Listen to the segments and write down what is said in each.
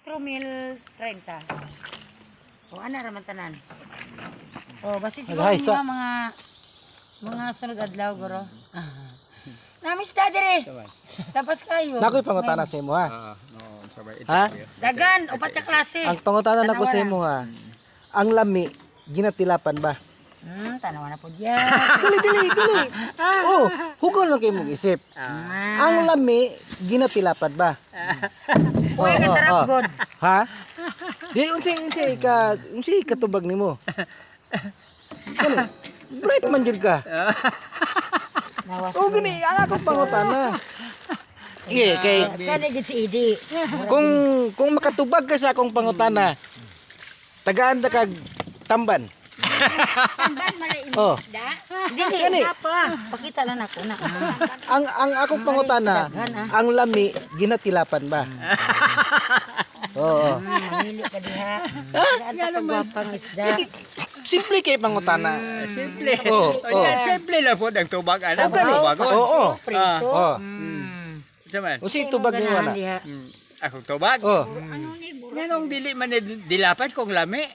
4,030. O ana raman tanan. O basi siguro Nag-hi-sa. mga sunod adlaw guro. Namis ta dire. Tapos kayo. Nakoy pangutana sa imo ha. Ha? Dagan upat ka klase. Ang pangutana nako sa imo ha. Ang lami ginatilapan ba? Tanawan na po diyan. Dili. Oh, hugon lang kay mong isip. Ang lami ginatilapan ba? Uy ka sarap god. Ha? Di unsi katubag nimo. Kani? Bright man jud ka. Nawas. Oh gani ang akong pangutana. Kay Kani gid si Idi. kung makatubag ka sa akong pangutana, tagaan ta kag tamban. Tamban malay Oh. da. Dili Kani? pa. Pakita lang ako na. Ang akong pangutana, ang lami ginatilapan ba? Oo. Manili ka diha. Ada pagwapang isda. Simple kay pangutana. Simple. Oh. Simple lang po ang tubag. Ano? gani? Tubag. Oo. Prito. Oh. Saman. Unsi tubag niyo na? Ako tubag. Oh. Nanong dili man dilapan kung lami.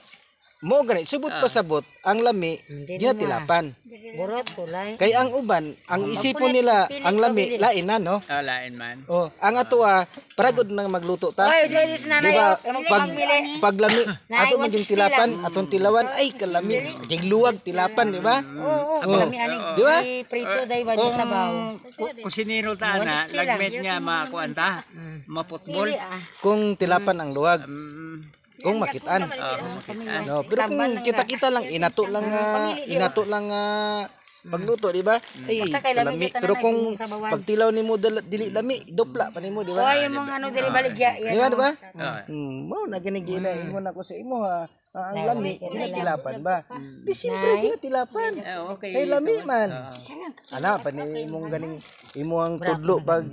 Mo gani subot pa sabot ang lami ginatilapan. Burot kulay. Kay ang uban, ang isipon nila ang lami lain na no. Lain man. Oh, ang ato paragod nang magluto ta. Oy, joy dis nanay. Di ba? Pag Pag lami, ato man din tilapan, atong tilawan ay kalami. Kay luwag tilapan, di ba? Oo, kami ani. Di ba? Prito day ba di sabaw. Kusinero ta na, lagmet nga makuanta, maputbol. Kung tilapan ang luwag, kung makitaan. No, pero kung kita-kita lang inato lang pagluto, di ba? Ay, lami. Pero kung pagtilaw nimo dili lami, dopla pa nimo, di ba? Oy, mong ano diri baligya. Di ba, di ba? Mo na gani ingon ako sa imo ha. Ang lami ginatilapan ba? Di simple ginatilapan. Okay. Ay lami man. Ana pa ni imong ganing imo ang tudlo pag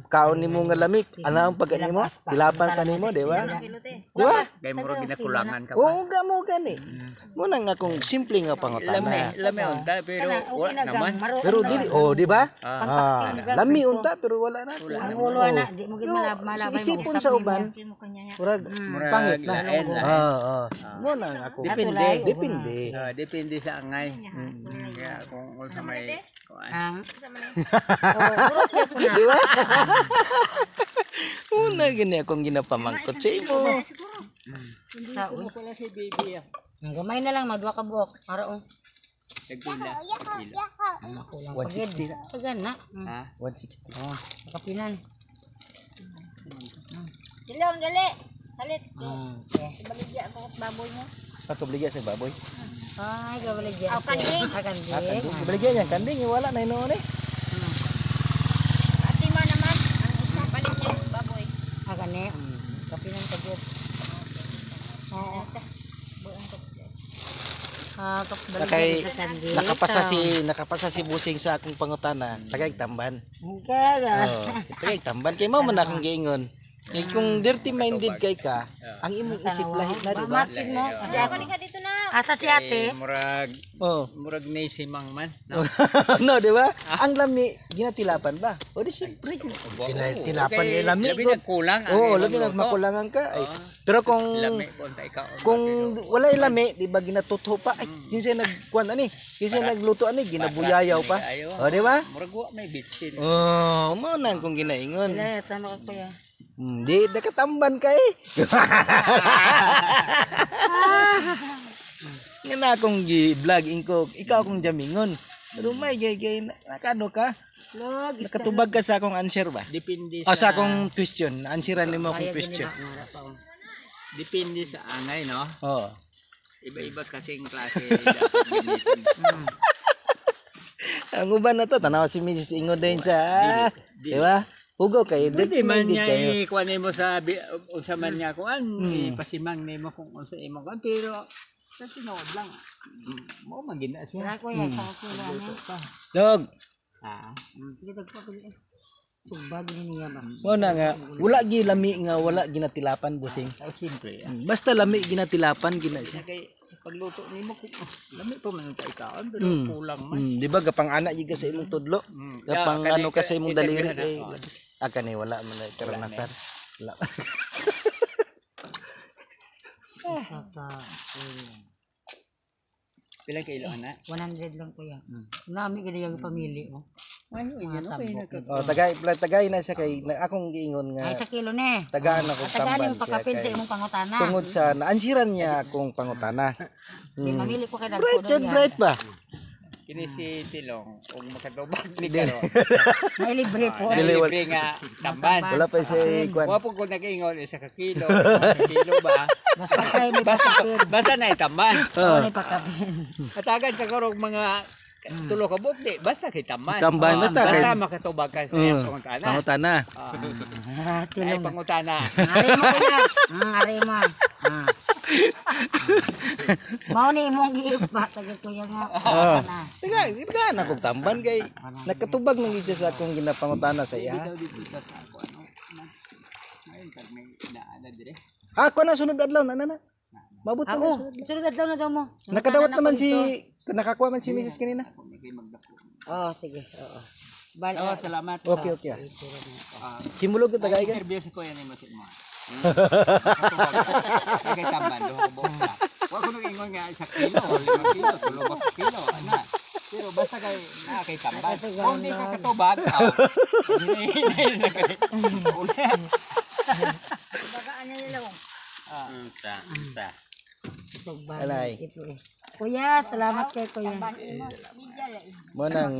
kaon nimo nga lami. Ana ang pag nimo? Tilapan ka nimo, di ba? Di ba? Kay muro ginakulangan ka pa. Oo, mo gani. Mo na nga kung simple nga pangutana. Lami unta pero wala naman. Pero dili, di ba? Lami unta pero wala na. Ang ulo na di mo gid malabay mo. Isipon sa uban, murag pangit na. lain lang. Mo na nga ako. Depende. Depende. Depende sa angay. Kaya kung sa may kuan. Di ba? Una gini akong ginapamangkot sa imo. Sa uy. Wala si baby ah. Gamay na lang magduha ka buok. Araw. Nagpila. 160 na. Tagan na. Ha? 160. Kapinan. Dilong, dali. Halit. Baligya ako baboy mo. Pagkabligya sa baboy. Ay, gabaligya. Aw, kanding. Kanding. Kabligya niya, kanding wala na inoon eh. Ati mo naman. Ang isang palit niya baboy. Kani. Kapinan ka jud. Oo. Kay nakapasa si busing sa akong pangutana, tagay tamban. Kaya. Tagay tamban kay mao man akong giingon. Kay kung dirty minded kay ka, ang imong isip lahi na di ba? Matsin mo. Kasi ako ka dito na. Asa si ate? Murag Oh. murag nasimang man. No? No, di ba? Ang lami ginatilapan ba? O di siyempre tinatilapan kay lami. Labi nagkulang. Oo, labi nagmakulangan ka. Ay, pero kung Lami ko unta ikaw. kung walay lami, di ba ginatutho pa? Ay, kinsa nagkuan ani? Kinsa nagluto ani? Ginabuyayaw pa. O di ba? Murag wa may bitsin. Oh, mao nang kung ginaingon. Wala, tama ka kuya. Di nakatamban kay. Nga na akong gi-vlog ko, ikaw akong jamingon. Pero may gay nakano ka? Nakatubag ka sa akong answer ba? Depende O sa akong question, answeran nimo akong question. Depende sa angay, no? Oo. Iba-iba kasing klase dapat gamitin. Ang uban na to, tanaw si Mrs. Ingo din sa, di ba? Hugo kayo, Pwede man niya kayo. ikuha nimo sa unsa man niya kuan, ipasimang nimo kung unsa imo kuan pero sa tinuod lang. Mo magina siya. Wala kuya, sa kuya. Dog, Sige, tagpapili. Sumbag ni niya ba? mo na nga, wala gi lami nga, wala ginatilapan busing. Siyempre. Basta lami ginatilapan, gina siya. Kay pagluto nimo kung lami pa man ta ikaon pero kulang man. Di ba gapang anak yiga sa imong tudlo? Gapang ano ka sa imong daliri kay ni wala man ay karanasan. Wala. Saka, Pilang kilo na? 100 lang kuya. Nami ka yung pamili. Oh. Ay, yun, okay na. Oh, tagay na siya kay akong giingon nga Ay, sa kilo ne. tagaan ako Tagaan tamban yung siya pakapil sa kay imong pangutana. tungod sa naansiran niya akong pangutana. Di mamili ko kay dagko Bright yan, yan. bright ba? Kini si Tilong, kung makatubag ni Karo. Nailibre po. Libre nga tamban. Wala pa siya kwan. Wapo ko nag-ingon, isa ka kilo. Kilo ba? Basta kayo may pakapil. Basta na itamban. Oo, may pakapil. Katagan ka karong mga tulo ka bukti, basta kay tamban. Tamban, basta kay- Basta makatubag ka sa iyang pangutana. Pangutana. Ah, Ay, tilong. pangutana. Ari mo kuya. Ari mo. Mao ni imong giipa tagad kuya nga. Na. Tagaan akong tamban kay nakatubag nang siya sa akong ginapangutana sa iya. Dito sa ako, ano? Ngayon, pag may naana dire. Ako na sunod adlaw na. Mabuti na. Ako, sunod adlaw na daw mo. Nakadawat naman si nakakuha man si Mrs. kanina. Oh, sige. Oo. Bal Oh, salamat. Okay. Simulog kita tagay ka. Interview si Kuya ni Masit mo. Kay tamban, do ko bukta. Wa ko nag-ingon nga sa kilo, 5 kilo, tulo ba kilo, ana. Pero basta kay na kay tamban. Kung di ka katubag, hinay na kay. Bagaan niya nila. Alay. Ito eh. Kuya, salamat kay kuya. Mo nang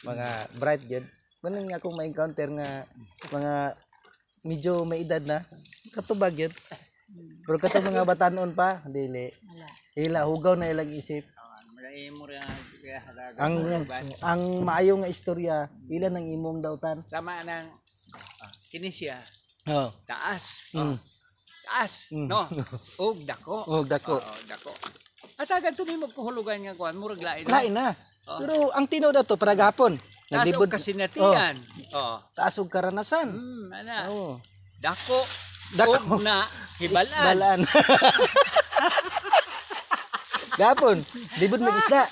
mga bright yun. Mo nang akong ma-encounter nga mga medyo may edad na katubag yun. Pero katong mga batanon pa, dili. Ila hugaw na ilang isip. Ang maayo nga istorya, ila nang imong dawtan. Sama nang kinisya, Oh. taas. Taas, no? Og dako. Oh, dako. Oo, dako. At agad tumimog ko hulugan nga kuan, murag lain. Lain na. Pero ang tinuod ato para gapon. Taas og kasinatian. Oh. Taas og karanasan. Ana. Oh. Dako. Dako. Og na hibalan. Balaan. Gapon, libod mag isda.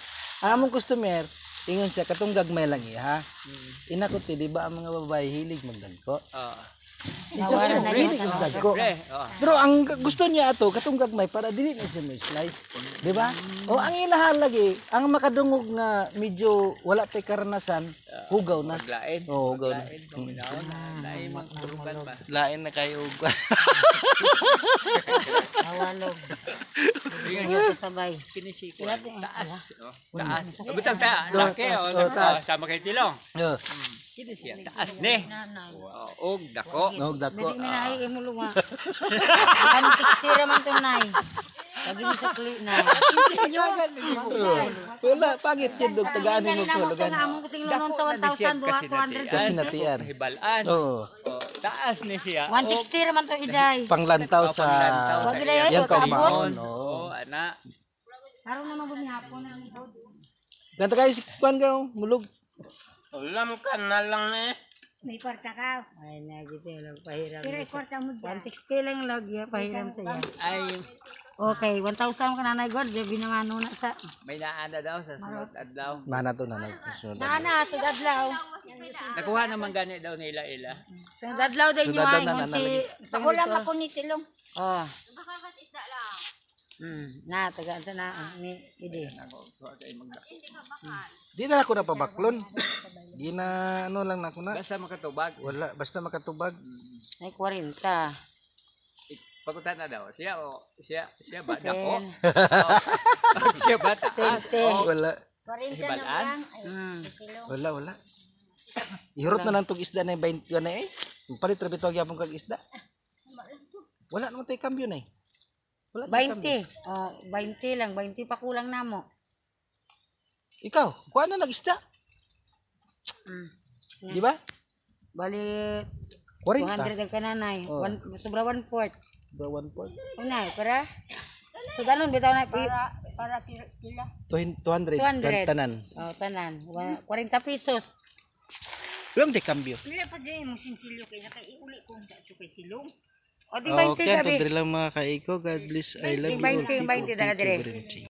Ang among customer, ingon siya katong gagmay lang iya ha. Inakot di ba ang mga babae hilig magdagko? Nawalan na Hilig yun. magdagko. Oh. Pero ang gusto niya ato katong gagmay para dili na siya may slice, di ba? O ang ilahan lagi, ang makadungog nga medyo wala pa karanasan, hugaw na. Lain. Oh, hugaw na. Lain magtulugan ba? Lain na kayo. Nawalog. Hindi sabay. Kinisiko. Taas. Taas. Butang ta, laki oh. Sama kay Tilong. Kinisya. Taas ne. Og dako. Nog dako. Basi may naay imulong nga. 160 raman to nay. Lagi ni sa kli na. Wala pagit yun dog tagaan ni mo Namok tulugan. nga among kasing lunon sa 1,000 duha 200. Kasinatian. Hibalan. Oo. Taas ni siya. 160 raman to iday. Panglantaw sa Wag gila yan, yan wag kaabot. kalimon. Oo, ana. Karon na mabuni hapon na ang bod. Ganta kayo si Kwan ka mulog. Ulam ka na lang eh. May kwarta ka. Ay na gitu lang pahiram. Pero kwarta mo dyan. 160 lang lagi pahiram sa iya. Ay, Okay, 1,000 ka nanay god, di binangano na sa. may naana daw sa sunod adlaw. Nana to na nagsusunod. Nana sa dadlaw. Nakuha naman gani daw nila ila. Sa dadlaw din yung dadlaw ay na ngon si Pakulam ako ni Tilong. Oh. Na tagaan sa na ni idi. Di na ako napabaklon. Di na ano lang na ako na. Basta makatubag. Wala basta makatubag. Ay 40. Pagutan na daw. Siya ba dako? Siya ba taas? Wala. 40 Hibalaan? na lang. Ay, Tilong. Wala. Ihurot na lang tong isda na 20 na eh. Palit ra bitaw gyapon kag isda. Wala naman tay kambyo na eh. Wala tay kambyo. 20. Oh, 20 lang, 20 pa kulang namo. Ikaw, kuha na nag-isda. Di ba? Bali 40. 200 ang kananay. Sobra 1/4. Ba 1 Unay, para so danon bitaw na Para pila. 200 200. tanan. Oh, tanan. 40 pesos. Lang tay kambyo. Pila pa dyan mo sinsilyo kay nakaiuli ko sa kay Tilong. O di 20 Okay, gabi. to lang mga kaiko. God bless. I love you all. 20 people. daga Thank you dire. very much.